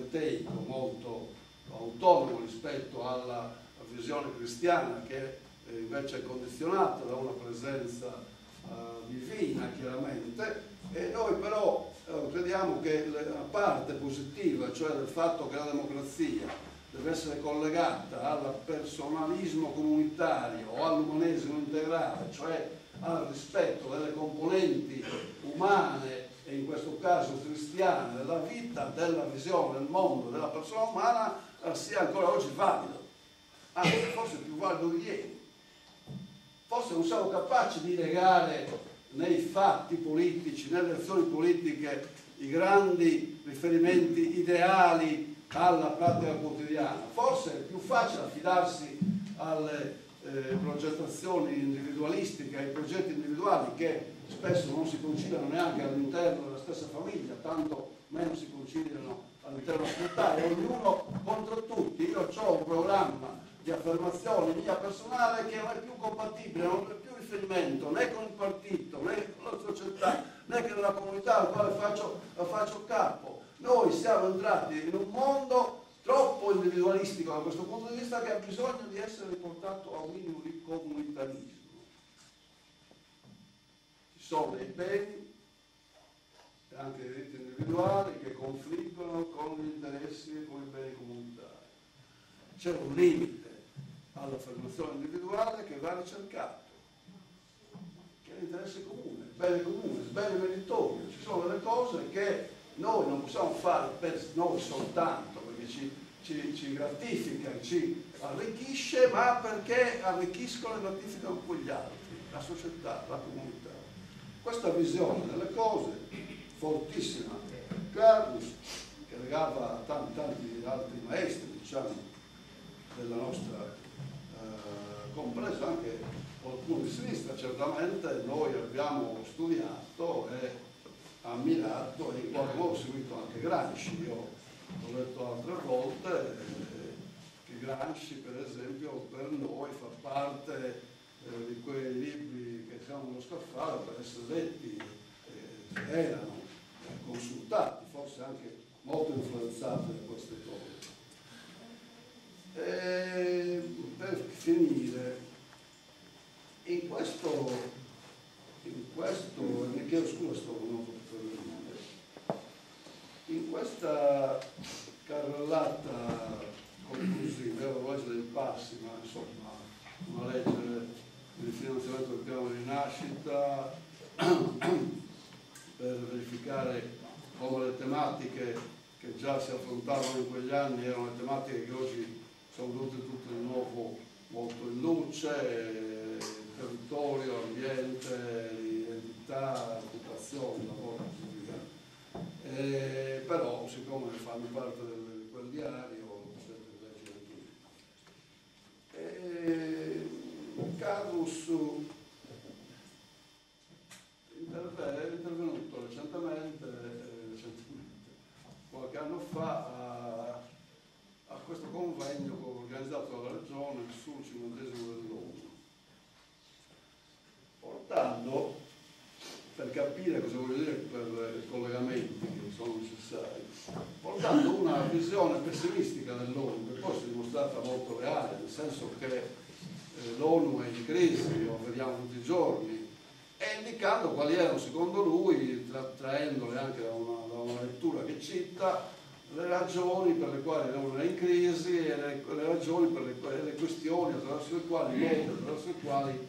ateico, molto autonomo rispetto alla visione cristiana, che invece è condizionata da una presenza divina, chiaramente, e noi però crediamo che la parte positiva, cioè del fatto che la democrazia deve essere collegata al personalismo comunitario o all'umanesimo integrale, cioè al rispetto delle componenti umane e in questo caso cristiane della vita, della visione del mondo, della persona umana, sia ancora oggi valido, anzi forse più valido di ieri. Forse non siamo capaci di legare nei fatti politici, nelle azioni politiche, i grandi riferimenti ideali alla pratica quotidiana. Forse è più facile affidarsi alle progettazioni individualistiche, ai progetti individuali che spesso non si conciliano neanche all'interno della stessa famiglia, tanto meno si conciliano all'interno della società, e ognuno contro tutti. Io ho un programma di affermazione mia personale che non è più compatibile, non è più riferimento né con il partito, né con la società, né con la comunità al quale faccio capo. Noi siamo entrati in un mondo troppo individualistico da questo punto di vista, che ha bisogno di essere riportato a un minimo di comunitarismo. Ci sono dei beni e anche dei diritti individuali che confliggono con gli interessi e con i beni comunitari. C'è un limite all'affermazione individuale che va ricercato, che è l'interesse comune, il bene meritorio. Ci sono delle cose che noi non possiamo fare per noi soltanto perché ci gratifica, ci arricchisce, ma perché arricchiscono e gratificano quegli altri, la società, la comunità. Questa visione delle cose fortissima, Carus, che legava a tanti altri maestri, diciamo, della nostra, compreso anche qualcuno di sinistra, certamente noi abbiamo studiato e ammirato e in qualche modo seguito anche Gramsci. Io ho letto altre volte che Gramsci, per esempio, per noi fa parte di quei libri che siamo nello scaffale per essere letti, erano consultati, forse anche molto influenzati da queste cose. Per finire, in questo mi chiedo scusa, in questa carrellata conclusiva, io volevo leggere dei passi, ma insomma, una legge di finanziamento del piano di rinascita per verificare come le tematiche che già si affrontavano in quegli anni erano le tematiche che oggi sono venute tutte di nuovo molto in luce, territorio, ambiente, identità, occupazione, lavoro e così via. Però siccome fanno parte di quel diario lo potete leggere tutti. Carus è intervenuto recentemente, qualche anno fa, a questo convegno organizzato dalla Regione sul 50° dell'ONU, portando, per capire cosa voglio dire per i collegamenti che sono necessari, portando una visione pessimistica dell'ONU, che poi si è dimostrata molto reale, nel senso che l'ONU è in crisi, lo vediamo tutti i giorni, e indicando quali erano secondo lui, traendole anche da una lettura che cita, le ragioni per le quali l'ONU è in crisi e le ragioni per le questioni attraverso le quali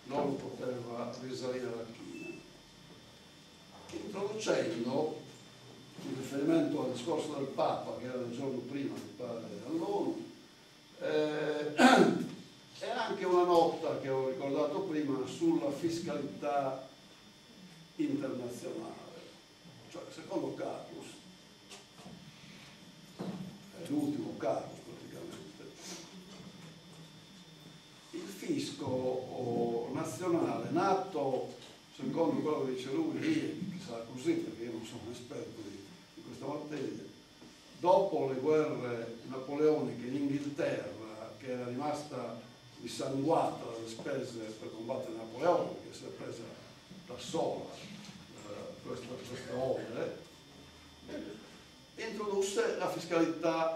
l'ONU poteva risalire la china. Introducendo, in riferimento al discorso del Papa, che era il giorno prima di parlare all'ONU, e anche una nota che ho ricordato prima sulla fiscalità internazionale. Cioè, secondo Carus, è l'ultimo Carus praticamente, il fisco nazionale nato, secondo quello che dice lui, che sarà così perché io non sono un esperto di questa materia, dopo le guerre napoleoniche in Inghilterra, che era rimasta dissanguata dalle spese per combattere Napoleone, che si è presa da sola queste opere, introdusse la fiscalità